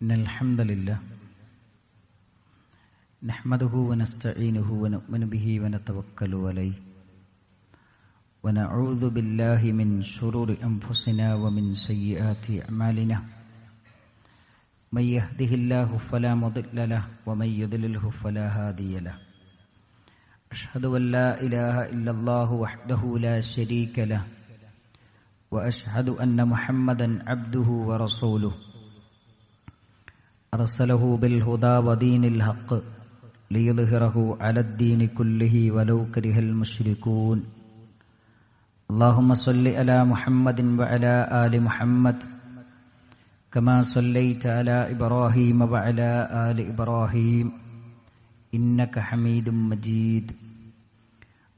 إن الحمد لله نحمده ونستعينه ونؤمن به ونتوكل عليه ونعوذ بالله من شرور أنفسنا ومن سيئات أعمالنا من يهده الله فلا مضل له ومن يضلله فلا هادي له أشهد أن لا إله إلا الله وحده لا شريك له وأشهد أن محمدا عبده ورسوله أرسله بالهدى ودين الحق ليظهره على الدين كله ولو كره المشركون اللهم صل على محمد وعلى آل محمد كما صليت على إبراهيم وعلى آل إبراهيم إنك حميد مجيد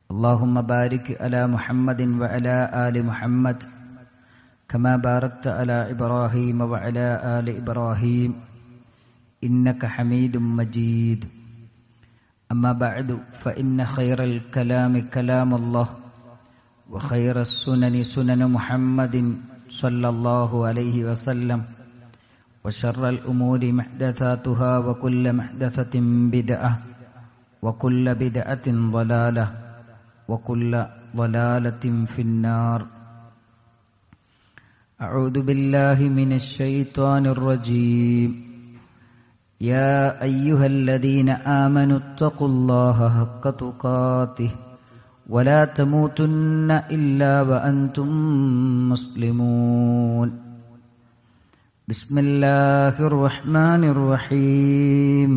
اللهم بارك على محمد وعلى آل محمد كما باركت على إبراهيم وعلى آل إبراهيم إنك حميد مجيد أما بعد فإن خير الكلام كلام الله وخير السنن سنن محمد صلى الله عليه وسلم وشر الأمور محدثاتها وكل محدثة بدعة وكل بدعة ضلالة وكل ضلالة في النار أعوذ بالله من الشيطان الرجيم يا أيها الذين آمنوا اتقوا الله حق تقاته ولا تموتن إلا وأنتم مسلمون بسم الله الرحمن الرحيم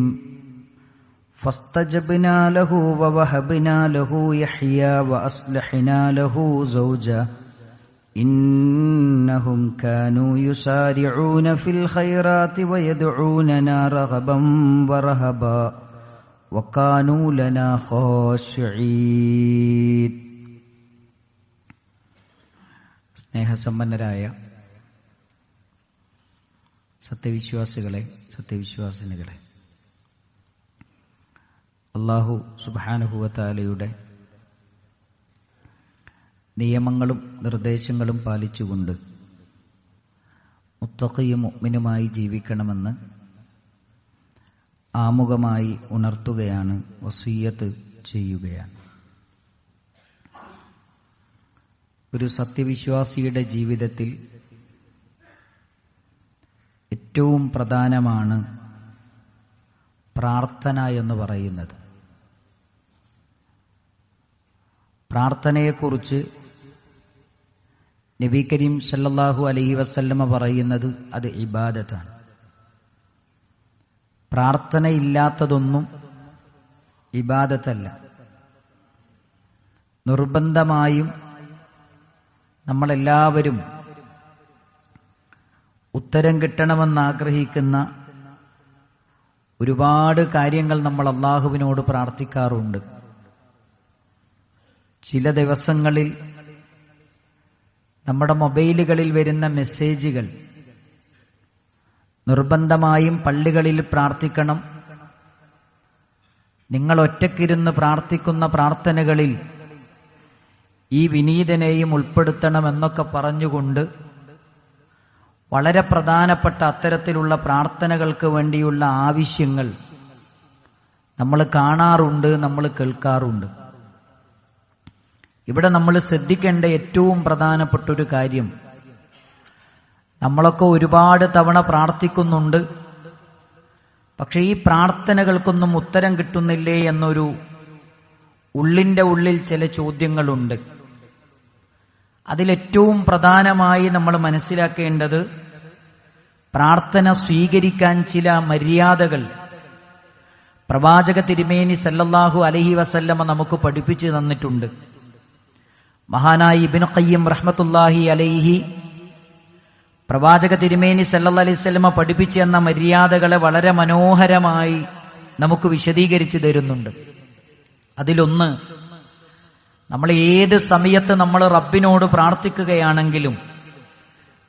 فاستجبنا له ووهبنا له يحيى وأصلحنا له زوجا إنهم كانوا يسارعون في الخيرات ويدعوننا رغبا ورهبا وكانوا لنا خاشعين സ്നേഹസമ്പന്നരായ സത്യവിശ്വാസികളെ സത്യവിശ്വാസിനികളെ, അല്ലാഹു സുബ്ഹാനഹു വ തആലയുടെ നിയമങ്ങളും നിർദ്ദേശങ്ങളും പാലിച്ചുകൊണ്ട് മുത്തഖിയും മുഅ്മിനുമായി ജീവിക്കണമെന്ന് ആമുഖമായി ഉണർത്തുകയാണ്, വസിയ്യത്ത് ചെയ്യുകയാണ്. ഒരു സത്യവിശ്വാസിയുടെ ജീവിതത്തിൽ ഏറ്റവും പ്രധാനമാണ് പ്രാർത്ഥന എന്ന് പറയുന്നത്. പ്രാർത്ഥനയെക്കുറിച്ച് നബി കരീം സല്ലല്ലാഹു അലൈഹി വസല്ലമ പറയുന്നത് അത് ഇബാദത്താണ്. പ്രാർത്ഥനയില്ലാത്തതൊന്നും ഇബാദത്തല്ല. നിർബന്ധമായും നമ്മളെല്ലാവരും ഉത്തരം കിട്ടണമെന്നാഗ്രഹിക്കുന്ന ഒരുപാട് കാര്യങ്ങൾ നമ്മൾ അല്ലാഹുവിനോട് പ്രാർത്ഥിക്കാറുണ്ട്. ചില ദിവസങ്ങളിൽ നമ്മുടെ മൊബൈലുകളിൽ വരുന്ന മെസ്സേജുകൾ നിർബന്ധമായും പള്ളികളിൽ പ്രാർത്ഥിക്കണം, നിങ്ങൾ ഒറ്റയ്ക്കിരുന്ന് പ്രാർത്ഥിക്കുന്ന പ്രാർത്ഥനകളിൽ ഈ വിനീതനെയും ഉൾപ്പെടുത്തണമെന്നൊക്കെ പറഞ്ഞുകൊണ്ട് വളരെ പ്രധാനപ്പെട്ട അത്തരത്തിലുള്ള പ്രാർത്ഥനകൾക്ക് വേണ്ടിയുള്ള ആവശ്യങ്ങൾ നമ്മൾ കാണാറുണ്ട്, നമ്മൾ കേൾക്കാറുണ്ട്. ഇവിടെ നമ്മൾ ശ്രദ്ധിക്കേണ്ട ഏറ്റവും പ്രധാനപ്പെട്ട ഒരു കാര്യം, നമ്മളൊക്കെ ഒരുപാട് തവണ പ്രാർത്ഥിക്കുന്നുണ്ട്, പക്ഷെ ഈ പ്രാർത്ഥനകൾക്കൊന്നും ഉത്തരം കിട്ടുന്നില്ലേ എന്നൊരു ഉള്ളിൻ്റെ ഉള്ളിൽ ചില ചോദ്യങ്ങളുണ്ട്. അതിലേറ്റവും പ്രധാനമായി നമ്മൾ മനസ്സിലാക്കേണ്ടത്, പ്രാർത്ഥന സ്വീകരിക്കാൻ ചില മര്യാദകൾ പ്രവാചക തിരുമേനി സല്ലല്ലാഹു അലൈഹി വസല്ലമ നമുക്ക് പഠിപ്പിച്ചു തന്നിട്ടുണ്ട്. മഹാനായ ഇബ്നു ഖയ്യിം റഹ്മത്തുള്ളാഹി അലൈഹി പ്രവാചക തിരുമേനി സല്ലല്ലാഹു അലൈഹി വസല്ലമ പഠിപ്പിച്ചു തന്ന മര്യാദകളെ വളരെ മനോഹരമായി നമുക്ക് വിശദീകരിച്ചു തരുന്നുണ്ട്. അതിലൊന്ന്, നമ്മൾ ഏത് സമയത്ത് നമ്മൾ റബ്ബിനോട് പ്രാർത്ഥിക്കുകയാണെങ്കിലും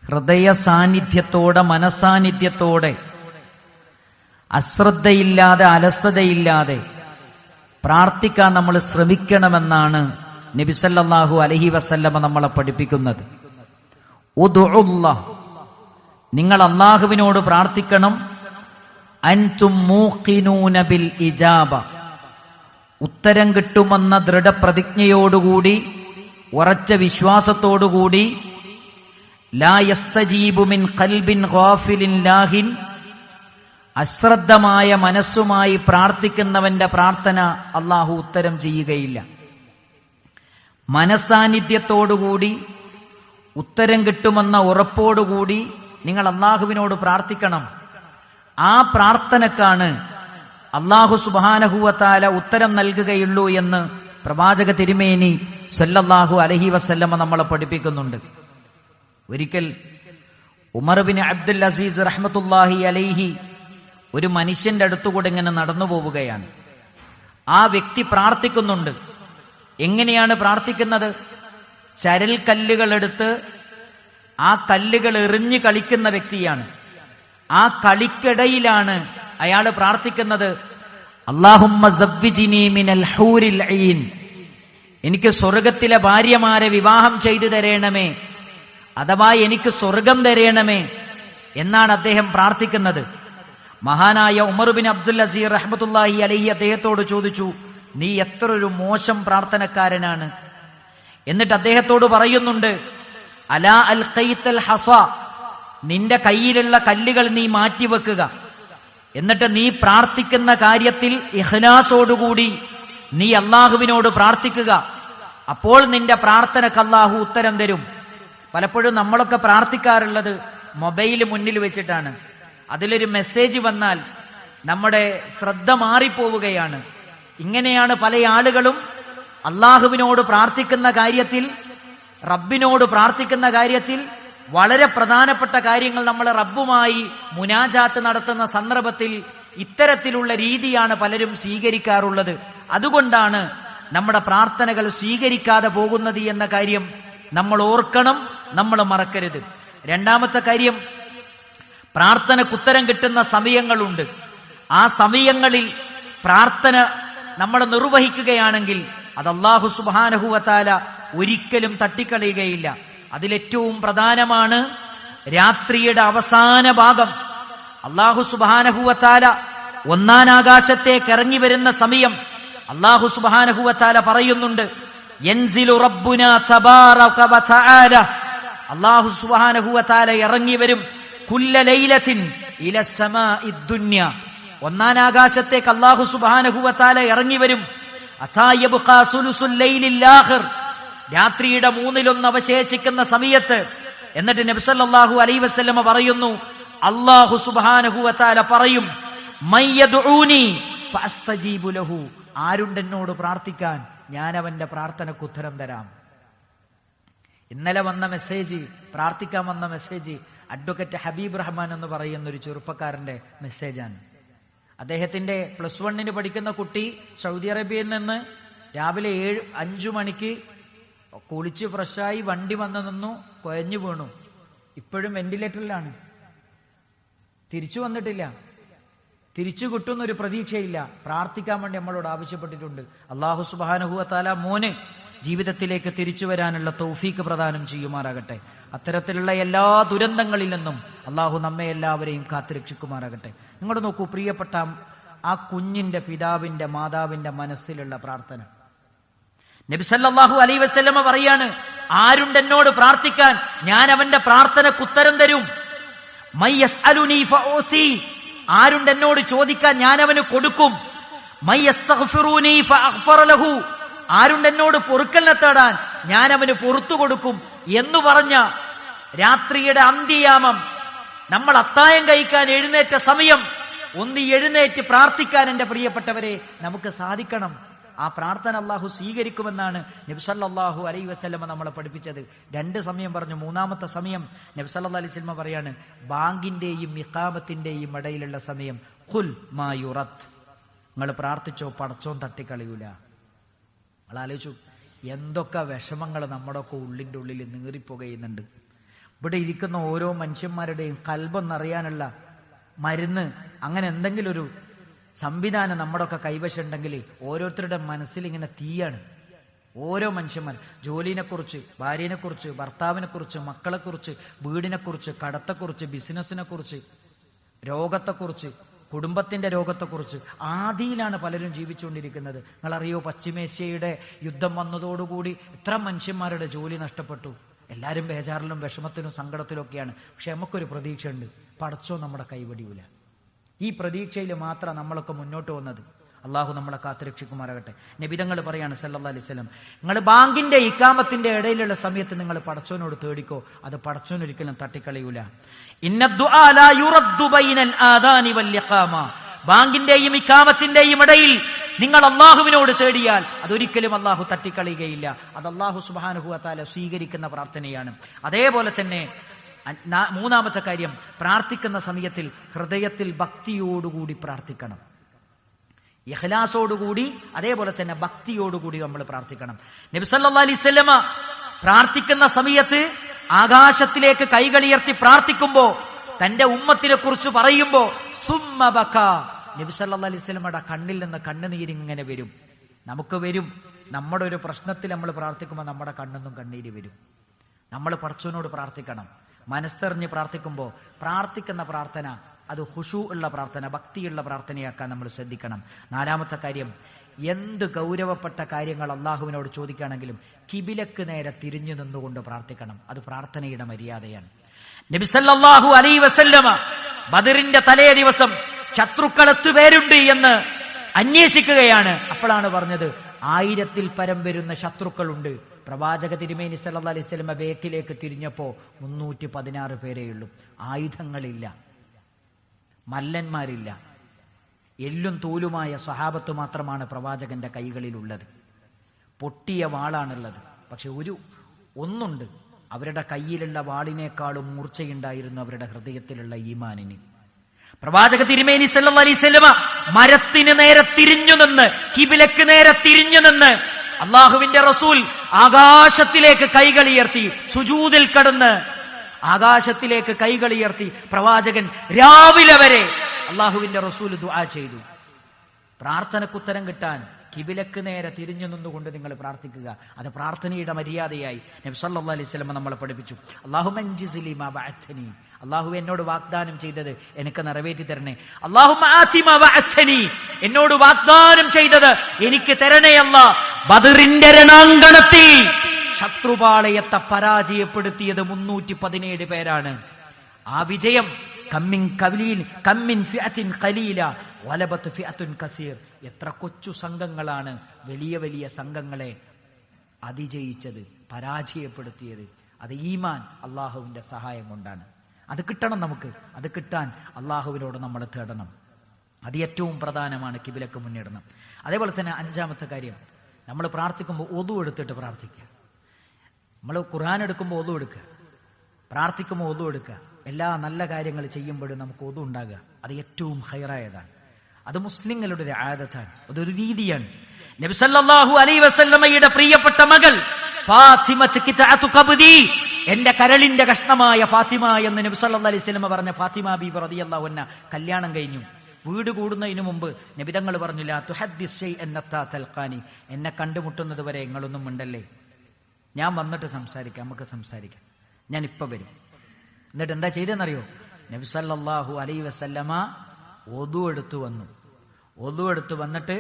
ഹൃദയ സാന്നിധ്യത്തോടെ, മനസാന്നിധ്യത്തോടെ, അശ്രദ്ധയില്ലാതെ, അലസതയില്ലാതെ പ്രാർത്ഥിക്കാൻ നമ്മൾ ശ്രമിക്കണമെന്നാണ് നബി സല്ലല്ലാഹു അലൈഹി വസല്ലമ നമ്മളെ പഠിപ്പിക്കുന്നത്. ഉദ്ഉല്ലാഹ്, നിങ്ങൾ അല്ലാഹുവിനോട് പ്രാർത്ഥിക്കണം. അൻതും മൂഖിനൂന ബിൽ ഇജാബ, ഉത്തരം കിട്ടുമെന്ന ദൃഢപ്രതിജ്ഞയോടുകൂടി ഉറച്ച വിശ്വാസത്തോടുകൂടി, ലാ യസ്തജീബു മിൻ ഖൽബിൻ ഗാഫിലിൻ ലാഹിൻ, അശ്രദ്ധമായ മനസ്സുമായി പ്രാർത്ഥിക്കുന്നവന്റെ പ്രാർത്ഥന അള്ളാഹു ഉത്തരം ചെയ്യുകയില്ല. മനസ്സാന്നിധ്യത്തോടുകൂടി ഉത്തരം കിട്ടുമെന്ന ഉറപ്പോടുകൂടി നിങ്ങൾ അള്ളാഹുവിനോട് പ്രാർത്ഥിക്കണം. ആ പ്രാർത്ഥനക്കാണ് അള്ളാഹു സുബ്ഹാനഹു വ തആല ഉത്തരം നൽകുകയുള്ളൂ എന്ന് പ്രവാചക തിരുമേനി സല്ലല്ലാഹു അലൈഹി വസല്ലമ നമ്മളെ പഠിപ്പിക്കുന്നുണ്ട്. ഒരിക്കൽ ഉമർ ബിൻ അബ്ദുൽ അസീസ് റഹ്മത്തുള്ളാഹി അലൈഹി ഒരു മനുഷ്യന്റെ അടുത്തുകൂടെ ഇങ്ങനെ നടന്നു പോവുകയാണ്. ആ വ്യക്തി പ്രാർത്ഥിക്കുന്നുണ്ട്. എങ്ങനെയാണ് പ്രാർത്ഥിക്കുന്നത്? ചരൽ കല്ലുകൾ എടുത്ത് ആ കല്ലുകൾ എറിഞ്ഞു കളിക്കുന്ന വ്യക്തിയാണ്. ആ കളിക്കിടയിലാണ് അയാൾ പ്രാർത്ഥിക്കുന്നത്, അല്ലാഹുമ്മ സവ്വിജ്നി മിനൽ ഹൂരിൽ ഐൻ, എനിക്ക് സ്വർഗത്തിലെ ഭാര്യമാരെ വിവാഹം ചെയ്തു തരേണമേ, അഥവാ എനിക്ക് സ്വർഗം തരേണമേ എന്നാണ് അദ്ദേഹം പ്രാർത്ഥിക്കുന്നത്. മഹാനായ ഉമർ ബിൻ അബ്ദുൽ അസീസ് റഹ്മത്തുള്ളാഹി അലൈഹി അദ്ദേഹത്തോട് ചോദിച്ചു, നീ എത്ര ഒരു മോശം പ്രാർത്ഥനക്കാരനാണ്. എന്നിട്ട് അദ്ദേഹത്തോട് പറയുന്നുണ്ട്, അലാ അൽഖൈതൽ ഹസ, നിന്റെ കയ്യിലുള്ള കല്ലുകൾ നീ മാറ്റിവെക്കുക. എന്നിട്ട് നീ പ്രാർത്ഥിക്കുന്ന കാര്യത്തിൽ ഇഖ്ലാസോടുകൂടി നീ അള്ളാഹുവിനോട് പ്രാർത്ഥിക്കുക. അപ്പോൾ നിന്റെ പ്രാർത്ഥനക്ക് അള്ളാഹു ഉത്തരം തരും. പലപ്പോഴും നമ്മളൊക്കെ പ്രാർത്ഥിക്കാറുള്ളത് മൊബൈൽ മുന്നിൽ വെച്ചിട്ടാണ്. അതിലൊരു മെസ്സേജ് വന്നാൽ നമ്മുടെ ശ്രദ്ധ മാറിപ്പോവുകയാണ്. ഇങ്ങനെയാണ് പല ആളുകളും അള്ളാഹുവിനോട് പ്രാർത്ഥിക്കുന്ന കാര്യത്തിൽ, റബ്ബിനോട് പ്രാർത്ഥിക്കുന്ന കാര്യത്തിൽ, വളരെ പ്രധാനപ്പെട്ട കാര്യങ്ങൾ നമ്മൾ റബ്ബുമായി മുനാജാത്ത് നടത്തുന്ന സന്ദർഭത്തിൽ ഇത്തരത്തിലുള്ള രീതിയാണ് പലരും സ്വീകരിക്കാറുള്ളത്. അതുകൊണ്ടാണ് നമ്മുടെ പ്രാർത്ഥനകൾ സ്വീകരിക്കാതെ പോകുന്നത് എന്ന കാര്യം നമ്മൾ ഓർക്കണം, നമ്മൾ മറക്കരുത്. രണ്ടാമത്തെ കാര്യം, പ്രാർത്ഥനക്കുത്തരം കിട്ടുന്ന സമയങ്ങളുണ്ട്. ആ സമയങ്ങളിൽ പ്രാർത്ഥന നമ്മൾ നിർവഹിക്കുകയാണെങ്കിൽ അത് അല്ലാഹു സുബ്ഹാനഹു വ തആല ഒരിക്കലും തട്ടിക്കളയുകയില്ല. അതിലേറ്റവും പ്രധാനമാണ് രാത്രിയുടെ അവസാന ഭാഗം. അല്ലാഹു സുബ്ഹാനഹു വ തആല ഒന്നാം ആകാശത്തേക്ക് ഇറങ്ങി വരുന്ന സമയം അല്ലാഹു സുബ്ഹാനഹു വ തആല പറയുന്നുണ്ട്, യൻസിലു റബ്ബുനാ തബാറക വ തആല, അല്ലാഹു സുബ്ഹാനഹു വ തആല ഇറങ്ങി വരും കുല്ല ലൈലത്തിൻ ഇല സമാഇദ് ദുനിയ, ഒന്നാം ആകാശത്തേക്ക് അല്ലാഹു സുബ്ഹാനഹു വ തആല ഇറങ്ങി വരും. അതാ യബ്ഖാ സുലുസുൽ ലൈലിൽ ആഖിർ, രാത്രിയുടെ 1/3 അവശേഷിക്കുന്ന സമയത്ത്. എന്നിട്ട് നബി സല്ലല്ലാഹു അലൈഹി വസല്ലമ പറയുന്നു, അല്ലാഹു സുബ്ഹാനഹു വ തആല പറയും, മയ്യദ്ഊനി ഫഅസ്തജീബു ലഹു, ആരുണ്ടെന്നോട് പ്രാർത്ഥിക്കാൻ ഞാൻ അവന്റെ പ്രാർത്ഥനക്ക് ഉത്തരം തരാം. ഇന്നലെ വന്ന മെസ്സേജ്, പ്രാർത്ഥിക്കാൻ വന്ന മെസ്സേജ് അഡ്വക്കേറ്റ് ഹബീബ് റഹ്മാൻ എന്ന് പറയുന്ന ഒരു ചെറുപ്പക്കാരന്റെ മെസ്സേജാണ്. അദ്ദേഹത്തിന്റെ +1 പഠിക്കുന്ന കുട്ടി സൗദി അറേബ്യയിൽ നിന്ന് രാവിലെ 5 മണിക്ക് കുളിച്ച് ഫ്രഷായി വണ്ടി വന്നു നിന്നു, കുഴഞ്ഞു വീണു. ഇപ്പോഴും വെന്റിലേറ്ററിലാണ്. തിരിച്ചു വന്നിട്ടില്ല. തിരിച്ചു കിട്ടുന്നൊരു പ്രതീക്ഷയില്ല. പ്രാർത്ഥിക്കാൻ വേണ്ടി നമ്മളോട് ആവശ്യപ്പെട്ടിട്ടുണ്ട്. അല്ലാഹു സുബ്ഹാനഹു വ തആല മോന് ജീവിതത്തിലേക്ക് തിരിച്ചു വരാനുള്ള തൗഫീക്ക് പ്രദാനം ചെയ്യുമാറാകട്ടെ. അത്തരത്തിലുള്ള എല്ലാ ദുരന്തങ്ങളിൽ നിന്നും അല്ലാഹു നമ്മെ എല്ലാവരെയും കാത്തുരക്ഷിക്കുമാറാകട്ടെ. നിങ്ങൾ നോക്കൂ പ്രിയപ്പെട്ട, ആ കുഞ്ഞിന്റെ പിതാവിന്റെ മാതാവിന്റെ മനസ്സിലുള്ള പ്രാർത്ഥന. നബി സല്ലല്ലാഹു അലൈഹി വസല്ലമ പറയാണ്, ആരുണ്ട് എന്നോട് പ്രാർത്ഥിക്കാൻ ഞാൻ അവന്റെ പ്രാർത്ഥനക്ക് ഉത്തരം തരും. മൈ യസ്അലുനി ഫഉതി, ആരുണ്ട് എന്നോട് ചോദിക്കാൻ ഞാൻ അവന് കൊടുക്കും. മൈ യസ്തഗ്ഫിറുനി ഫഅഗ്ഫറ ലഹു, ആരുണ്ട് എന്നോട് പൊറുക്കലിനെ തേടാൻ ഞാൻ അവന് പൊറുത്തു കൊടുക്കും എന്ന് പറഞ്ഞ രാത്രിയുടെ അന്ത്യയാമം, നമ്മൾ അത്തായം കഴിക്കാൻ എഴുന്നേറ്റ സമയം ഒന്ന് എഴുന്നേറ്റ് പ്രാർത്ഥിക്കാൻ എന്റെ പ്രിയപ്പെട്ടവരെ നമുക്ക് സാധിക്കണം. ആ പ്രാർത്ഥന അല്ലാഹു സ്വീകരിക്കുമെന്നാണ് നബി സല്ലല്ലാഹു അലൈഹി വസല്ലമ നമ്മളെ പഠിപ്പിച്ചത്. 2 സമയം പറഞ്ഞു. 3-ാമത്തെ സമയം നബി സല്ലല്ലാഹു അലൈഹി വസല്ലമ പറയാണ്, ബാങ്കിന്റെയും ഇഖാമത്തിന്റെയും ഇടയിലുള്ള സമയം. ഖുൽ മാ യുറത്ത്, നിങ്ങൾ പ്രാർത്ഥിച്ചോ, പടച്ചോൻ തട്ടിക്കളയൂല. നിങ്ങൾ ആലോചിച്ചു, എന്തൊക്കെ വിഷമങ്ങൾ നമ്മുടെയൊക്കെ ഉള്ളിന്റെ ഉള്ളിൽ നീറിപ്പുകയുന്നുണ്ട്. ഇവിടെ ഇരിക്കുന്ന ഓരോ മനുഷ്യന്മാരുടെയും കൽബൊന്നറിയാനുള്ള മരുന്ന്, അങ്ങനെ എന്തെങ്കിലും ഒരു സംവിധാനം നമ്മുടെയൊക്കെ കൈവശം ഉണ്ടെങ്കിൽ ഓരോരുത്തരുടെ മനസ്സിൽ ഇങ്ങനെ തീയാണ്. ഓരോ മനുഷ്യന്മാർ ജോലിനെക്കുറിച്ച്, ഭാര്യനെക്കുറിച്ച്, ഭർത്താവിനെക്കുറിച്ച്, മക്കളെക്കുറിച്ച്, വീടിനെക്കുറിച്ച്, കടത്തെക്കുറിച്ച്, ബിസിനസ്സിനെക്കുറിച്ച്, രോഗത്തെക്കുറിച്ച്, കുടുംബത്തിന്റെ രോഗത്തെക്കുറിച്ച് ആദിയിലാണ് പലരും ജീവിച്ചുകൊണ്ടിരിക്കുന്നത്. നിങ്ങളറിയോ, പശ്ചിമേഷ്യയുടെ യുദ്ധം വന്നതോടുകൂടി എത്ര മനുഷ്യന്മാരുടെ ജോലി നഷ്ടപ്പെട്ടു. എല്ലാവരും ബേജാറിലും വിഷമത്തിലും സങ്കടത്തിലും ഒക്കെയാണ്. പക്ഷെ നമുക്കൊരു പ്രതീക്ഷയുണ്ട്, പടച്ചോ നമ്മുടെ കൈവടിയൂല. ഈ പ്രതീക്ഷയിൽ മാത്രമാണ് നമ്മളൊക്കെ മുന്നോട്ട് വന്നത്. അള്ളാഹു നമ്മളെ കാത്തുരക്ഷിക്കുമാറാകട്ടെ. നബിതങ്ങൾ പറയാണ് സല്ലല്ലാഹു അലൈഹി വസല്ലം, നിങ്ങൾ ബാങ്കിന്റെ ഇഖാമത്തിന്റെ ഇടയിലുള്ള സമയത്ത് നിങ്ങൾ പടച്ചോനോട് തേടിക്കോ, അത് പടച്ചോൻ ഒരിക്കലും തട്ടിക്കളയൂല. ഇന്നദ്ദുആ ലാ യുറദ്ദു ബൈനൽ ആദാനി വൽ ഇഖാമ. ബാങ്കിന്റെയും ഇഖാമത്തിന്റെയും ഇടയിൽ നിങ്ങൾ അള്ളാഹുവിനോട് തേടിയാൽ അതൊരിക്കലും അള്ളാഹു തട്ടിക്കളയുകയില്ല. അത് അള്ളാഹു സുബ്ഹാനഹു വ തആല സ്വീകരിക്കുന്ന പ്രാർത്ഥനയാണ്. അതേപോലെ തന്നെ മൂന്നാമത്തെ കാര്യം, പ്രാർത്ഥിക്കുന്ന സമയത്തിൽ ഹൃദയത്തിൽ ഭക്തിയോടുകൂടി പ്രാർത്ഥിക്കണം. ഇഖ്ലാസോടുകൂടി, അതേപോലെ തന്നെ ഭക്തിയോടുകൂടി നമ്മൾ പ്രാർത്ഥിക്കണം. നബി സല്ലല്ലാഹു അലൈഹി വസല്ലമ പ്രാർത്ഥിക്കുന്ന സമയത്ത് ആകാശത്തിലേക്ക് കൈകളുയർത്തി പ്രാർത്ഥിക്കുമ്പോ, തന്റെ ഉമ്മത്തിനെ കുറിച്ച് പറയുമ്പോ സുമ്മ ബകാ, നബി സല്ലല്ലാഹു അലൈഹി വസല്ലമയുടെ കണ്ണിൽ നിന്ന് കണ്ണുനീരിങ്ങനെ വരും. നമുക്ക് വരും. നമ്മുടെ ഒരു പ്രശ്നത്തിൽ നമ്മൾ പ്രാർത്ഥിക്കുമ്പോൾ നമ്മുടെ കണ്ണിന്നും കണ്ണീര് വരും. നമ്മൾ പടച്ചവനോട് പ്രാർത്ഥിക്കണം. മനസ്സറിഞ്ഞ് പ്രാർത്ഥിക്കുമ്പോൾ പ്രാർത്ഥിക്കുന്ന പ്രാർത്ഥന അത് ഖുശൂ ഉള്ള പ്രാർത്ഥന, ഭക്തിയുള്ള പ്രാർത്ഥനയാക്കാൻ നമ്മൾ ശ്രദ്ധിക്കണം. നാലാമത്തെ കാര്യം, എന്ത് ഗൗരവപ്പെട്ട കാര്യങ്ങൾ അള്ളാഹുവിനോട് ചോദിക്കുകയാണെങ്കിലും കിബിലക്ക് നേരെ തിരിഞ്ഞു നിന്നുകൊണ്ട് പ്രാർത്ഥിക്കണം. അത് പ്രാർത്ഥനയുടെ മര്യാദയാണ്. നബി സല്ലല്ലാഹു അലൈഹി വസല്ലമ ബദറിന്റെ തലേ ദിവസം ശത്രുക്കൾ എത്തുപേരുണ്ട് എന്ന് അന്വേഷിക്കുകയാണ്. അപ്പോഴാണ് പറഞ്ഞത് 1000-ൽ പരം വരുന്ന ശത്രുക്കളുണ്ട്. പ്രവാചക തിരുമേനി സല്ലല്ലാഹു അലൈഹി വസല്ലമ ബേക്കിലേക്ക് തിരിഞ്ഞപ്പോ 316 പേരേയുള്ളൂ. ആയുധങ്ങളില്ല, മല്ലന്മാരില്ല, എല്ലും തോലുമായ സ്വഹാബത്ത് മാത്രമാണ് പ്രവാചകന്റെ കൈകളിലുള്ളത്. പൊട്ടിയ വാളാണുള്ളത്. പക്ഷെ ഒന്നുണ്ട്, അവരുടെ കയ്യിലുള്ള വാളിനേക്കാളും മൂർച്ചയുണ്ടായിരുന്നു അവരുടെ ഹൃദയത്തിലുള്ള ഈമാനിന്. പ്രവാചക തിരുമേനി സല്ലല്ലാഹു അലൈഹി വസല്ലമ മരത്തിന് നേരെ തിരിഞ്ഞു നിന്ന്, കിബിലക്ക് നേരെ തിരിഞ്ഞു നിന്ന് അള്ളാഹുവിന്റെ റസൂൽ ആകാശത്തിലേക്ക് കൈകളുയർത്തി സുജൂദിൽ കടന്ന് ആകാശത്തിലേക്ക് കൈകളുയർത്തി പ്രവാചകൻ രാവിലെ വരെ അള്ളാഹുവിന്റെ റസൂൽ ദുആ ചെയ്തു. പ്രാർത്ഥനക്കുത്തരം കിട്ടാൻ കിബിലക്ക് നേരെ തിരിഞ്ഞു നിന്നുകൊണ്ട് നിങ്ങൾ പ്രാർത്ഥിക്കുക. അത് പ്രാർത്ഥനയുടെ മര്യാദയായി നബി സല്ലല്ലാഹു അലൈഹി വസല്ലം നമ്മളെ പഠിപ്പിച്ചു. അല്ലാഹുമ്മ അൻജിസ്ലി മാ വഅദ്തനി, അള്ളാഹു എന്നോട് വാഗ്ദാനം ചെയ്തത് എനിക്ക് നിറവേറ്റി തരണേ. അല്ലാഹുമ്മ ആതി മാ വഅദ്തനി, എന്നോട് വാഗ്ദാനം ചെയ്തത് എനിക്ക് തരണേ അല്ലാ. ബദറിന്റെ രണാങ്കണത്തിൽ ശത്രുപാളയത്തെ പരാജയപ്പെടുത്തിയത് 317 പേരാണ്. ആ വിജയം കമ്മിൻ ഫിഅത്തിൻ ഖലീല വലബത്ത് ഫിഅത്തുൻ കസീർ. എത്ര കൊച്ചു സംഘങ്ങളാണ് വലിയ വലിയ സംഘങ്ങളെ അതിജയിച്ചത്, പരാജയപ്പെടുത്തിയത്. അത് ഈമാൻ, അള്ളാഹുവിന്റെ സഹായം കൊണ്ടാണ്. അത് കിട്ടണം നമുക്ക്. അത് കിട്ടാൻ അള്ളാഹുവിനോട് നമ്മൾ തേടണം. അത് ഏറ്റവും പ്രധാനമാണ്. കിബിലക്ക് മുന്നിടണം. അതേപോലെ തന്നെ അഞ്ചാമത്തെ കാര്യം, നമ്മൾ പ്രാർത്ഥിക്കുമ്പോൾ ഒതു എടുത്തിട്ട് പ്രാർത്ഥിക്കുക. നമ്മൾ ഖുർആൻ എടുക്കുമ്പോൾ ഒതു എടുക്കുക, പ്രാർത്ഥിക്കുമ്പോൾ ഒതു എടുക്കുക. എല്ലാ നല്ല കാര്യങ്ങൾ ചെയ്യുമ്പോഴും നമുക്ക് ഒതു ഉണ്ടാകുക. അത് ഏറ്റവും ഹൈറായതാണ്. അത് മുസ്ലിങ്ങളുടെ ഒരു ആദത്താണ്, അതൊരു രീതിയാണ്. നബി സല്ലല്ലാഹു അലൈഹി വസല്ലമയുടെ പ്രിയപ്പെട്ട മകൾ ഫാത്തിമത്ത് കിതഅതു ഖബ്ദി, എന്റെ കരളിന്റെ കഷ്ണമായ ഫാത്തിമ എന്ന് നബി സല്ലല്ലാഹു അലൈഹി വസല്ലമ പറഞ്ഞ ഫാത്തിമ ബീബി റളിയല്ലാഹു അൻഹ കല്യാണം കഴിഞ്ഞു. വീട് കൂടുന്നതിന് മുമ്പ് നബിതങ്ങൾ പറഞ്ഞു, ലാ തുഹദ്ദിസ് ശൈഅൻ ഹത്താ തൽഖാനി, എന്നെ കണ്ടുമുട്ടുന്നത് വരെ നിങ്ങളൊന്നും മിണ്ടല്ലേ, ഞാൻ വന്നിട്ട് സംസാരിക്കാം, നമുക്ക് സംസാരിക്കാം, ഞാൻ ഇപ്പൊ വരും. എന്നിട്ട് എന്താ ചെയ്തെന്നറിയോ? നബി സല്ലല്ലാഹു അലൈഹി വസല്ലമ ഒദു എടുത്തു വന്നു. ഒദു എടുത്തു വന്നിട്ട്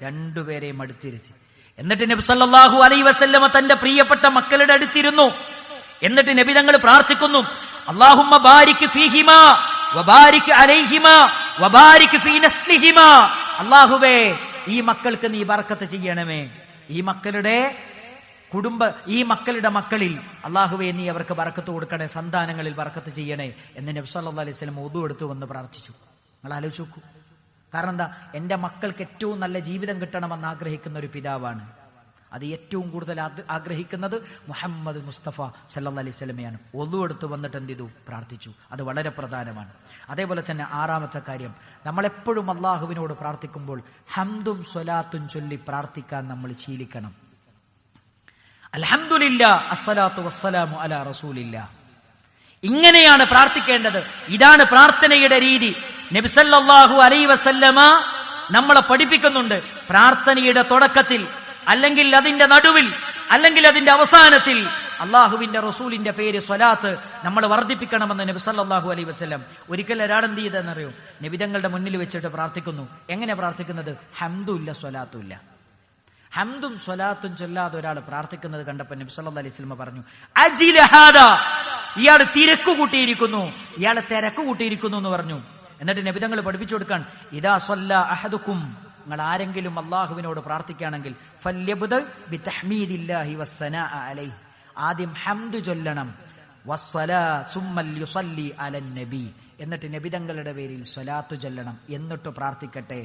രണ്ടുപേരെയും അടുത്തിരുത്തി. എന്നിട്ട് നബി സല്ലല്ലാഹു അലൈഹി വസല്ലമ തന്റെ പ്രിയപ്പെട്ട മക്കളുടെ അടുത്തിരുന്നു. എന്നിട്ട് നബി തങ്ങൾ പ്രാർത്ഥിക്കുന്നു, അല്ലാഹുമ്മ ബാരിക് ഫീഹിമാ വബാരിക് അലൈഹിമാ വബാരിക് ഫീ നസ്ലിഹിമാ. അല്ലാഹുവേ, ഈ മക്കൾക്ക് നീ ബർക്കത്ത് ചെയ്യണമേ. ഈ മക്കളുടെ മക്കളിൽ അല്ലാഹുവേ നീ അവർക്ക് ബർക്കത്ത് കൊടുക്കണേ, സന്താനങ്ങളിൽ ബർക്കത്ത് ചെയ്യണേ എന്ന് നബി സല്ലല്ലാഹു അലൈഹി വസല്ലം ഉദു എടുത്തു വന്ന് പ്രാർത്ഥിച്ചു. നിങ്ങൾ ആലോചിച്ച് നോക്കൂ. കാരണം എന്താ? എന്റെ മക്കൾക്ക് ഏറ്റവും നല്ല ജീവിതം കിട്ടണമെന്ന് ആഗ്രഹിക്കുന്ന ഒരു പിതാവാണ്. അത് ഏറ്റവും കൂടുതൽ ആഗ്രഹിക്കുന്നത് മുഹമ്മദ് മുസ്തഫ സല്ലല്ലാഹു അലൈഹി വസല്ലമയാണ്. ഒദു എടുത്ത് വന്നിട്ട് എന്ത് ചെയ്തു? പ്രാർത്ഥിച്ചു. അത് വളരെ പ്രധാനമാണ്. അതേപോലെ തന്നെ ആറാമത്തെ കാര്യം, നമ്മളെപ്പോഴും അള്ളാഹുവിനോട് പ്രാർത്ഥിക്കുമ്പോൾ ഹംദും സ്വലാത്തും ചൊല്ലി പ്രാർത്ഥിക്കാൻ നമ്മൾ ശീലിക്കണം. അൽഹംദുലില്ലാ അസ്സലാത്തു വസ്സലാമു അലാ റസൂലില്ലാ. ഇങ്ങനെയാണ് പ്രാർത്ഥിക്കേണ്ടത്. ഇതാണ് പ്രാർത്ഥനയുടെ രീതി. നബി സല്ലല്ലാഹു അലൈഹി വസല്ലമ നമ്മളെ പഠിപ്പിക്കുന്നുണ്ട്. പ്രാർത്ഥനയുടെ തുടക്കത്തിൽ, അല്ലെങ്കിൽ അതിന്റെ നടുവിൽ, അല്ലെങ്കിൽ അതിന്റെ അവസാനത്തിൽ അള്ളാഹുവിന്റെ റസൂലിന്റെ പേര് സ്വലാത്ത് നമ്മൾ വർദ്ധിപ്പിക്കണമെന്ന് നബി സല്ലല്ലാഹു അലൈഹി വസല്ലം. ഒരിക്കൽ ഒരാൾ എന്ത് ചെയ്തെന്നറിയോ? നബിതങ്ങളുടെ മുന്നിൽ വെച്ചിട്ട് പ്രാർത്ഥിക്കുന്നു. എങ്ങനെ പ്രാർത്ഥിക്കുന്നത്? ഹംദും ഇല്ല, സ്വലാത്തും ഇല്ല. ഹംദും സ്വലാത്തും ചൊല്ലാതെ ഒരാൾ പ്രാർത്ഥിക്കുന്നത് കണ്ടപ്പോൾ നബി സല്ലല്ലാഹു അലൈഹി വസല്ലം പറഞ്ഞു, അജില ഹാദാ, ഇയാൾ തിരക്ക് കൂട്ടിയിരിക്കുന്നു, ഇയാൾ തിരക്ക് കൂട്ടിയിരിക്കുന്നു എന്ന് പറഞ്ഞു. എന്നിട്ട് നബിതങ്ങൾ പഠിപ്പിച്ചു കൊടുക്കാൻ, ഇദാ സ്വല്ല അഹദുക്കും, നിങ്ങൾ ആരെങ്കിലും അള്ളാഹുവിനോട് പ്രാർത്ഥിക്കുകയാണെങ്കിൽ ഫല്യബ്ദ ബിതഹ്മീദില്ലാഹി വസ്സനാഅ അലൈഹി, ആദ്യം ഹംദ് ചൊല്ലണം, വസ്സലാ സുമ്മൽ യുസല്ലി അലൻ നബി, എന്നിട്ട് നബിതങ്ങളുടെ പേരിൽ സ്വലാത്ത് ചൊല്ലണം, എന്നിട്ട് പ്രാർത്ഥിക്കട്ടെ.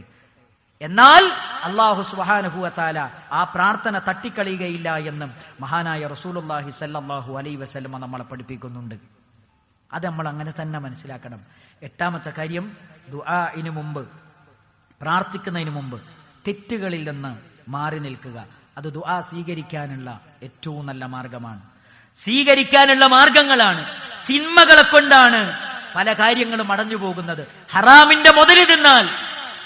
എന്നാൽ അല്ലാഹു സുബ്ഹാനഹു വ തആല ആ പ്രാർത്ഥന തട്ടിക്കളയുകയില്ല എന്ന് മഹാനായ റസൂലുള്ളാഹി സ്വല്ലല്ലാഹു അലൈഹി വസല്ലം നമ്മളെ പഠിപ്പിക്കുന്നുണ്ട്. അത് നമ്മൾ അങ്ങനെ തന്നെ മനസ്സിലാക്കണം. എട്ടാമത്തെ കാര്യം, ദുആഇന് മുമ്പ്, പ്രാർത്ഥിക്കുന്നതിന് മുമ്പ് തെറ്റുകളിൽ നിന്ന് മാറി നിൽക്കുക. അത് ദുആ സ്വീകരിക്കാനുള്ള ഏറ്റവും നല്ല മാർഗമാണ്, സ്വീകരിക്കാനുള്ള മാർഗങ്ങളാണ്. തിന്മകളെ കൊണ്ടാണ് പല കാര്യങ്ങളും അടഞ്ഞു പോകുന്നത്. ഹറാമിന്റെ മുതല് തിന്നാൽ,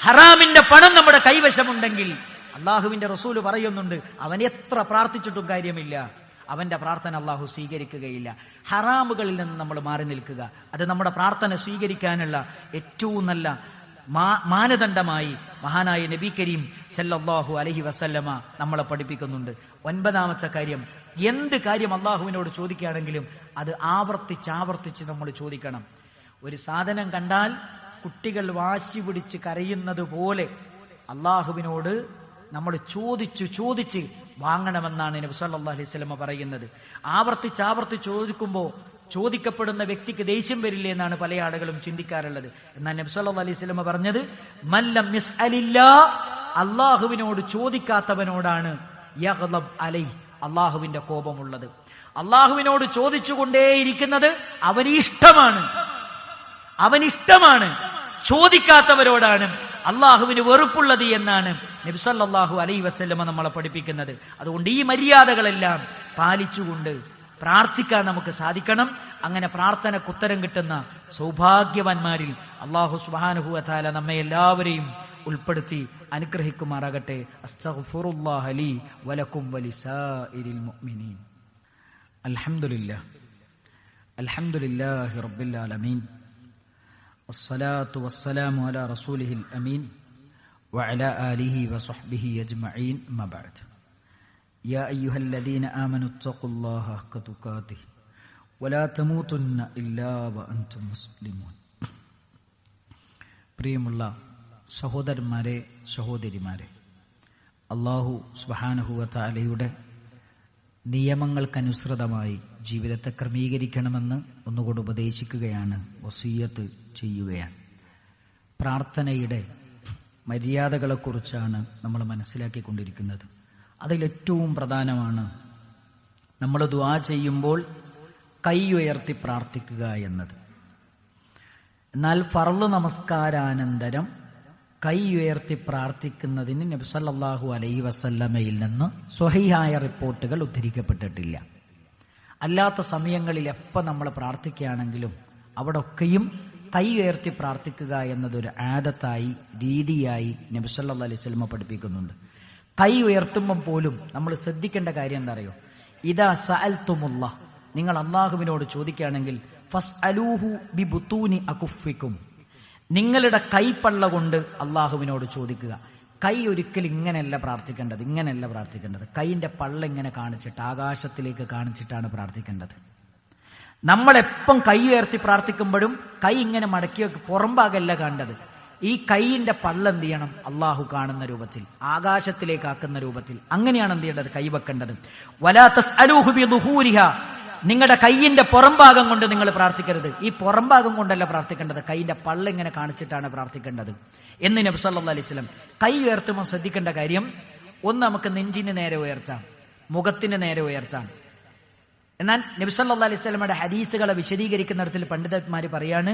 ഹറാമിന്റെ പണം നമ്മുടെ കൈവശമുണ്ടെങ്കിൽ അള്ളാഹുവിന്റെ റസൂല് പറയുന്നുണ്ട്, അവൻ എത്ര പ്രാർത്ഥിച്ചിട്ടും കാര്യമില്ല, അവന്റെ പ്രാർത്ഥന അള്ളാഹു സ്വീകരിക്കുകയില്ല. ഹറാമുകളിൽ നിന്ന് നമ്മൾ മാറി നിൽക്കുക, അത് നമ്മുടെ പ്രാർത്ഥന സ്വീകരിക്കാനുള്ള ഏറ്റവും നല്ല മാനദണ്ഡമായി മഹാനായ നബി കരീം സല്ലല്ലാഹു അലൈഹി വസല്ലമ നമ്മളെ പഠിപ്പിക്കുന്നുണ്ട്. ഒൻപതാമത്തെ കാര്യം, എന്ത് കാര്യം അള്ളാഹുവിനോട് ചോദിക്കുകയാണെങ്കിലും അത് ആവർത്തിച്ച് നമ്മൾ ചോദിക്കണം. ഒരു സാധനം കണ്ടാൽ കുട്ടികൾ വാശി പിടിച്ച് കരയുന്നത് പോലെ അള്ളാഹുവിനോട് നമ്മൾ ചോദിച്ച് വാങ്ങണമെന്നാണ് നബി സല്ലല്ലാഹു അലൈഹി വസല്ലം പറയുന്നത്. ആവർത്തിച്ച് ചോദിക്കുമ്പോൾ ചോദിക്കപ്പെടുന്ന വ്യക്തിക്ക് ദേഷ്യം വരില്ലേ എന്നാണ് പല ആളുകളും ചിന്തിക്കാറുള്ളത്. എന്നാൽ നബി സല്ലല്ലാഹു അലൈഹി വസല്ലം പറഞ്ഞത്, മല്ലം യസ്അലില്ലാ, അള്ളാഹുവിനോട് ചോദിക്കാത്തവനോടാണ് യഗ്ളബ് അലൈഹി, അള്ളാഹുവിന്റെ കോപമുള്ളത്. അള്ളാഹുവിനോട് ചോദിച്ചുകൊണ്ടേയിരിക്കുന്നത് അവനിഷ്ടമാണ്. ചോദിക്കാത്തവരോടാണ് അള്ളാഹുവിന് വെറുപ്പുള്ളത് എന്നാണ് നബി സല്ലല്ലാഹു അലൈഹി വസല്ലം നമ്മളെ പഠിപ്പിക്കുന്നത്. അതുകൊണ്ട് ഈ മര്യാദകളെല്ലാം പാലിച്ചുകൊണ്ട് പ്രാർത്ഥിക്കാൻ നമുക്ക് സാധിക്കണം. അങ്ങനെ പ്രാർത്ഥനയ്ക്ക് ഉത്തരം കിട്ടുന്ന സൗഭാഗ്യവാന്മാരിൽ അല്ലാഹു സുബ്ഹാനഹു വ തആല നമ്മെ എല്ലാവരെയും ഉൾപ്പെടുത്തി അനുഗ്രഹിക്കുമാറാകട്ടെ. അസ്തഗ്ഫിറുല്ലാഹ ലി വലക്കും വലിസാഇരിൽ മുഅ്മിനീൻ. അൽഹംദുലില്ലാഹി റബ്ബിൽ ആലമീൻ, വസ്സലാത്തു വസ്സലാമു അലാ റസൂലിഹിൽ അമീൻ വഅലാ ആലിഹി വസഹ്ബിഹി അജ്മഈൻ. അമ്മാ ബഅദ്. യാ അയ്യുഹല്ലദീന ആമനു ഇത്തഖുല്ലാഹ ഹഖ്ക തുഖാതിഹി വലാ തമൂതുന്ന ഇല്ലാ വഅൻതും മുസ്ലിമൂൻ. പ്രിയമുള്ള സഹോദരന്മാരെ, സഹോദരിമാരെ, അല്ലാഹു സുബ്ഹാനഹു വ തആലയുടെ നിയമങ്ങൾക്കനുസൃതമായി ജീവിതത്തെ ക്രമീകരിക്കണമെന്ന് ഒന്നുകൂടി ഉപദേശിക്കുകയാണ്, വസിയ്യത്ത് ചെയ്യുകയാണ്. പ്രാർത്ഥനയുടെ മര്യാദകളെക്കുറിച്ചാണ് നമ്മൾ മനസ്സിലാക്കിക്കൊണ്ടിരിക്കുന്നത്. അതിലേറ്റവും പ്രധാനമാണ് നമ്മൾ ദുആ ചെയ്യുമ്പോൾ കൈ ഉയർത്തി പ്രാർത്ഥിക്കുക എന്നത്. എന്നാൽ ഫർള് നമസ്കാരാനന്തരം കൈ ഉയർത്തി പ്രാർത്ഥിക്കുന്നതിന് നബി സല്ലല്ലാഹു അലൈഹി വസല്ലമയിൽ നിന്ന് സ്വഹീഹായ റിപ്പോർട്ടുകൾ ഉദ്ധരിക്കപ്പെട്ടിട്ടില്ല. അല്ലാത്ത സമയങ്ങളിൽ എപ്പോൾ നമ്മൾ പ്രാർത്ഥിക്കുകയാണെങ്കിലും അവിടൊക്കെയും കൈ ഉയർത്തി പ്രാർത്ഥിക്കുക എന്നതൊരു ആദത്തായി, രീതിയായി നബി സല്ലല്ലാഹു അലൈഹി വസല്ലമ പഠിപ്പിക്കുന്നുണ്ട്. കൈ ഉയർത്തുമ്പം പോലും നമ്മൾ ശ്രദ്ധിക്കേണ്ട കാര്യം എന്താ അറിയോ? ഇദാ സഅൽതുമുല്ലാഹ്, നിങ്ങൾ അല്ലാഹുവിനോട് ചോദിക്കുകയാണെങ്കിൽ ഫസ്അലൂഹു ബിബുതൂനി അകുഫിക്കും, നിങ്ങളുടെ കൈപ്പള്ള കൊണ്ട് അള്ളാഹുവിനോട് ചോദിക്കുക. കൈ ഒരിക്കലും ഇങ്ങനെയല്ല പ്രാർത്ഥിക്കേണ്ടത്. കൈയിന്റെ പള്ള ഇങ്ങനെ കാണിച്ചിട്ട്, ആകാശത്തിലേക്ക് കാണിച്ചിട്ടാണ് പ്രാർത്ഥിക്കേണ്ടത്. നമ്മളെപ്പം കൈ ഉയർത്തി പ്രാർത്ഥിക്കുമ്പോഴും കൈ ഇങ്ങനെ മടക്കി പുറംഭാഗമല്ല കാണേണ്ടത്. ഈ കൈയിന്റെ പള്ള എന്ത് ചെയ്യണം? അള്ളാഹു കാണുന്ന രൂപത്തിൽ, ആകാശത്തിലേക്ക് ആക്കുന്ന രൂപത്തിൽ, അങ്ങനെയാണ് എന്ത് ചെയ്യേണ്ടത്? കൈവെക്കേണ്ടത്. വലാ തസ്അലൂഹു ബിദുഹൂരിഹാ, നിങ്ങളുടെ കൈയിന്റെ പുറംഭാഗം കൊണ്ട് നിങ്ങൾ പ്രാർത്ഥിക്കരുത്. ഈ പുറംഭാഗം കൊണ്ടല്ല പ്രാർത്ഥിക്കേണ്ടത്, കൈയിന്റെ പള്ള ഇങ്ങനെ കാണിച്ചിട്ടാണ് പ്രാർത്ഥിക്കേണ്ടത് എന്ന് നബി സല്ലല്ലാഹു അലൈഹി വസല്ലം. കൈ ഉയർത്തുമ്പോൾ ശ്രദ്ധിക്കേണ്ട കാര്യം, ഒന്ന് നമുക്ക് നെഞ്ചിന് നേരെ ഉയർത്താം, മുഖത്തിന് നേരെ ഉയർത്താം. എന്നാൽ നബി സല്ലല്ലാഹു അലൈഹി വസല്ലമയുടെ ഹദീസുകളെ വിശദീകരിക്കുന്നിടത്തിൽ പണ്ഡിതന്മാർ പറയാണ്,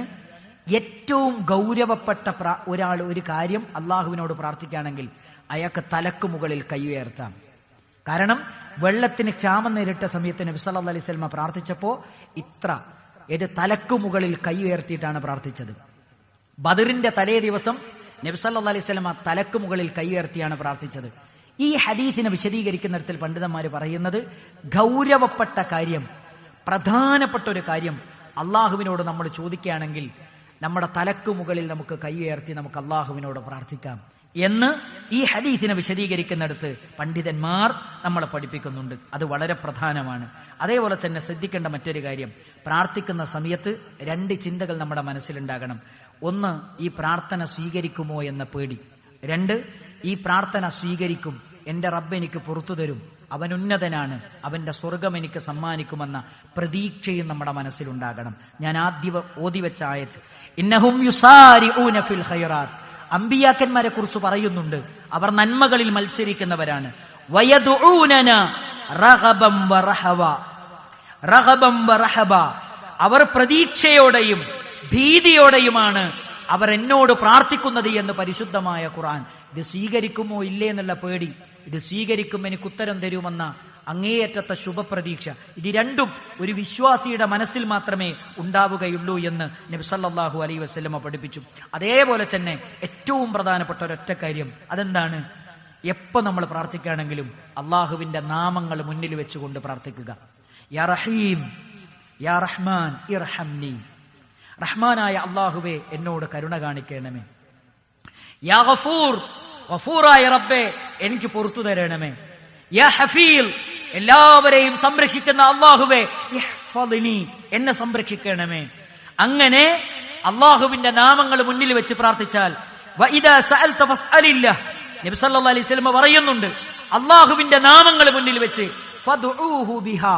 ഏറ്റവും ഗൗരവപ്പെട്ട ഒരാൾ ഒരു കാര്യം അള്ളാഹുവിനോട് പ്രാർത്ഥിക്കുകയാണെങ്കിൽ അയാൾക്ക് തലക്ക് മുകളിൽ കൈ ഉയർത്താം. കാരണം വെള്ളത്തിന് ക്ഷാമം നേരിട്ട സമയത്ത് നബി സല്ലല്ലാഹു അലൈഹി വസല്ലം പ്രാർത്ഥിച്ചപ്പോ തലക്ക് മുകളിൽ കൈ ഉയർത്തിയിട്ടാണ് പ്രാർത്ഥിച്ചത്. ബദറിന്റെ തലേ ദിവസം നബി സല്ലല്ലാഹു അലൈഹി വസല്ലം തലക്ക് മുകളിൽ കൈ ഉയർത്തിയാണ് പ്രാർത്ഥിച്ചത്. ഈ ഹദീസിനെ വിശദീകരിക്കുന്നിടത്തിൽ പണ്ഡിതന്മാർ പറയുന്നത്, ഗൗരവപ്പെട്ട കാര്യം, പ്രധാനപ്പെട്ട ഒരു കാര്യം അള്ളാഹുവിനോട് നമ്മൾ ചോദിക്കുകയാണെങ്കിൽ നമ്മുടെ തലക്ക് മുകളിൽ നമുക്ക് കൈ ഉയർത്തി നമുക്ക് അള്ളാഹുവിനോട് പ്രാർത്ഥിക്കാം എന്ന് ഈ ഹദീസിനെ വിശദീകരിക്കുന്നിടത്ത് പണ്ഡിതന്മാർ നമ്മളെ പഠിപ്പിക്കുന്നുണ്ട്. അത് വളരെ പ്രധാനമാണ്. അതേപോലെ തന്നെ ശ്രദ്ധിക്കേണ്ട മറ്റൊരു കാര്യം, പ്രാർത്ഥിക്കുന്ന സമയത്ത് 2 ചിന്തകൾ നമ്മുടെ മനസ്സിലുണ്ടാകണം. ഒന്ന്, ഈ പ്രാർത്ഥന സ്വീകരിക്കുമോ എന്ന പേടി. 2, ഈ പ്രാർത്ഥന സ്വീകരിക്കും, എന്റെ റബ്ബ് എനിക്ക് പുറത്തു തരും, അവൻ ഉന്നതനാണ്, അവന്റെ സ്വർഗം എനിക്ക് സമ്മാനിക്കുമെന്ന പ്രതീക്ഷയും നമ്മുടെ മനസ്സിലുണ്ടാകണം. ഞാൻ ആദ്യം ഓതിവെച്ച ആയത്ത്, ഇന്നഹും യുസാരിഊന ഫിൽ ഖൈറാത്ത്, അമ്പിയാക്കന്മാരെ കുറിച്ച് പറയുന്നുണ്ട്, അവർ നന്മകളിൽ മത്സരിക്കുന്നവരാണ്. വയദുഊനന റഗബൻ വറഹബ, റഗബൻ വറഹബ, അവർ പ്രതീക്ഷയോടെയും ഭീതിയോടെയുമാണ് അവർ എന്നോട് പ്രാർത്ഥിക്കുന്നത് എന്ന് പരിശുദ്ധമായ ഖുർആൻ. ഇത് സ്വീകരിക്കുമോ ഇല്ലേ എന്നുള്ള പേടി, ഇത് സ്വീകരിക്കും, എനിക്ക് ഉത്തരം തരുമെന്ന അങ്ങേയറ്റത്തെ ശുഭപ്രതീക്ഷ, ഇത് രണ്ടും ഒരു വിശ്വാസിയുടെ മനസ്സിൽ മാത്രമേ ഉണ്ടാവുകയുള്ളൂ എന്ന് നബി സല്ലല്ലാഹു അലൈഹി വസല്ലമ പഠിപ്പിച്ചു. അതേപോലെ തന്നെ ഏറ്റവും പ്രധാനപ്പെട്ട ഒരൊറ്റ കാര്യം, അതെന്താണ്? എപ്പോ നമ്മൾ പ്രാർത്ഥിക്കുകയാണെങ്കിലും അള്ളാഹുവിന്റെ നാമങ്ങൾ മുന്നിൽ വെച്ചുകൊണ്ട് പ്രാർത്ഥിക്കുക. യാ റഹീം, യാ റഹ്മാൻ ഇർഹംനി, റഹ്മാനായ അള്ളാഹുവേ എന്നോട് കരുണ കാണിക്കണമേ. യാ ഗഫൂർ, ഗഫൂറായ റബ്ബേ എനിക്ക് പുറത്തു തരണമേ. യാ ഹഫീൽ, എല്ലാവരെയും സംരക്ഷിക്കുന്ന അള്ളാഹുവേ ഇഹ്ഫദ്നി, എന്നെ സംരക്ഷിക്കണമേ. അങ്ങനെ അള്ളാഹുവിന്റെ നാമങ്ങൾ മുന്നിൽ വെച്ച് പ്രാർത്ഥിച്ചാൽ, വഇദാ സഅൽത ഫസ്അലില്ലാഹ്, നബി സല്ലല്ലാഹു അലൈഹി വസല്ലം പറയുന്നുണ്ട്, അള്ളാഹുവിന്റെ നാമങ്ങൾ മുന്നിൽ വെച്ച് ഫദ്ഉഹു ബിഹാ,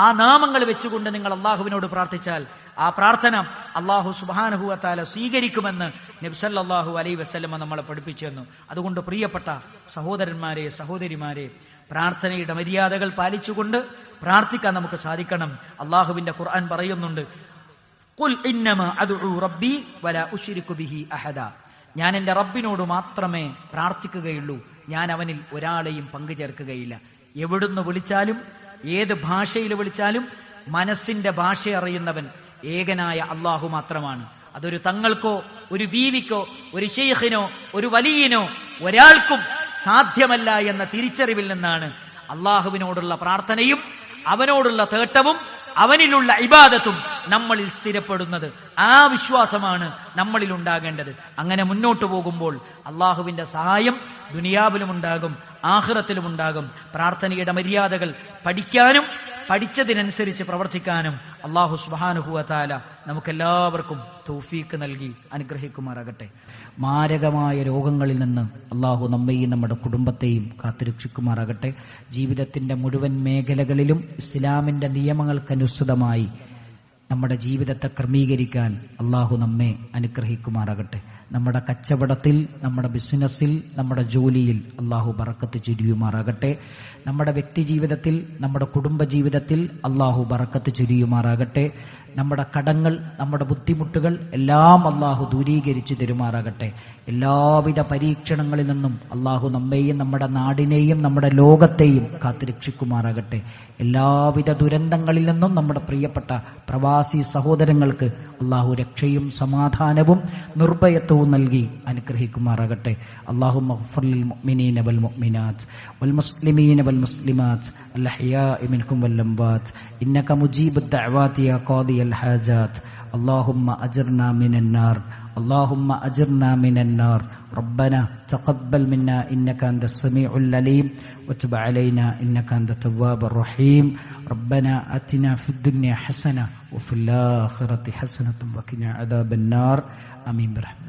ആ നാമങ്ങൾ വെച്ചുകൊണ്ട് നിങ്ങൾ അള്ളാഹുവിനോട് പ്രാർത്ഥിച്ചാൽ ആ പ്രാർത്ഥന അള്ളാഹു സുബ്ഹാനഹു വ തആല സ്വീകരിക്കുമെന്ന് നബി സല്ലല്ലാഹു അലൈഹി വസല്ലം നമ്മളെ പഠിപ്പിച്ചു തന്നു. അതുകൊണ്ട് പ്രിയപ്പെട്ട സഹോദരന്മാരെ, സഹോദരിമാരെ, പ്രാർത്ഥനയുടെ മര്യാദകൾ പാലിച്ചുകൊണ്ട് പ്രാർത്ഥിക്കാൻ നമുക്ക് സാധിക്കണം. അള്ളാഹുവിന്റെ ഖുർആൻ പറയുന്നുണ്ട്, ഖുൽ ഇന്നമാ അദ്ഉ റബ്ബി വലാ ഉശ്രികു ബിഹി അഹദ, ഞാൻ എന്റെ റബ്ബിനോട് മാത്രമേ പ്രാർത്ഥിക്കുകയുള്ളൂ, ഞാൻ അവനിൽ ഒരാളെയും പങ്കുചേർക്കുകയില്ല. എവിടുന്ന് വിളിച്ചാലും ഏത് ഭാഷയിൽ വിളിച്ചാലും മനസ്സിന്റെ ഭാഷ അറിയുന്നവൻ ഏകനായ അള്ളാഹു മാത്രമാണ്. അതൊരു തങ്ങൾക്കോ ഒരു ബീവിക്കോ ഒരു ശൈഖിനോ ഒരു വലിയനോ ഒരാൾക്കും സാധ്യമല്ല എന്ന തിരിച്ചറിവിൽ നിന്നാണ് അള്ളാഹുവിനോടുള്ള പ്രാർത്ഥനയും അവനോടുള്ള തേട്ടവും അവനിലുള്ള ഇബാദത്തും നമ്മളിൽ സ്ഥിരപ്പെടുന്നത്. ആ വിശ്വാസമാണ് നമ്മളിൽ ഉണ്ടാകേണ്ടത്. അങ്ങനെ മുന്നോട്ട് പോകുമ്പോൾ അള്ളാഹുവിന്റെ സഹായം ദുനിയാവിലും ഉണ്ടാകും, ആഖിറത്തിലും ഉണ്ടാകും. പ്രാർത്ഥനയുടെ മര്യാദകൾ പഠിക്കാനും പഠിച്ചതിനനുസരിച്ച് പ്രവർത്തിക്കാനും അല്ലാഹു സുബ്ഹാനഹു വ തആല നമുക്കെല്ലാവർക്കും തൗഫീഖ് നൽകി അനുഗ്രഹിക്കുമാറാകട്ടെ. മാരകമായ രോഗങ്ങളിൽ നിന്ന് അല്ലാഹു നമ്മെയും നമ്മുടെ കുടുംബത്തെയും കാത്തുരക്ഷിക്കുമാറാകട്ടെ. ജീവിതത്തിന്റെ മുഴുവൻ മേഖലകളിലും ഇസ്ലാമിന്റെ നിയമങ്ങൾക്കനുസൃതമായി നമ്മുടെ ജീവിതത്തെ ക്രമീകരിക്കാൻ അല്ലാഹു നമ്മെ അനുഗ്രഹിക്കുമാറാകട്ടെ. നമ്മുടെ കച്ചവടത്തിൽ, നമ്മുടെ ബിസിനസ്സിൽ, നമ്മുടെ ജോലിയിൽ അല്ലാഹു ബറക്കത്ത് ചൊരിയുമാറാകട്ടെ. നമ്മുടെ വ്യക്തി ജീവിതത്തിൽ, നമ്മുടെ കുടുംബ ജീവിതത്തിൽ അല്ലാഹു ബറക്കത്ത് ചൊരിയുമാറാകട്ടെ. നമ്മുടെ കടങ്ങൾ, നമ്മുടെ ബുദ്ധിമുട്ടുകൾ എല്ലാം അല്ലാഹു ദൂരീകരിച്ചു തരുമാറാകട്ടെ. എല്ലാവിധ പരീക്ഷണങ്ങളിൽ നിന്നും അല്ലാഹു നമ്മെയും നമ്മുടെ നാടിനെയും നമ്മുടെ ലോകത്തെയും കാത്തുരക്ഷിക്കുമാറാകട്ടെ. എല്ലാവിധ ദുരന്തങ്ങളിൽ നിന്നും നമ്മുടെ പ്രിയപ്പെട്ട പ്രവാസി സഹോദരങ്ങൾക്ക് അല്ലാഹു രക്ഷയും സമാധാനവും നിർഭയത്വവും നൽകി അനുഗ്രഹിക്കുമാറാകട്ടെ. അല്ലാഹുമ്മ ഗ്ഫിർ ലിൽ മുഅ്മിനീന വൽ മുഅ്മിനാത്ത് വൽ മുസ്ലിമീന വൽ മുസ്ലിമാത്ത് അൽ അഹ്യാഇ മിൻഹും വൽ അംവാത്ത് ഇന്നക മുജീബുദ് ദഅവാതി യാ ഖാദിയൽ ഹാജാത്ത്. اللهم أجرنا من النار، اللهم أجرنا من النار. ربنا تقبل منا إنك أنت السميع العليم وتب علينا إنك أنت التواب الرحيم. ربنا آتنا في الدنيا حسنة وفي الآخرة حسنة وقنا عذاب النار. آمين برحمتك.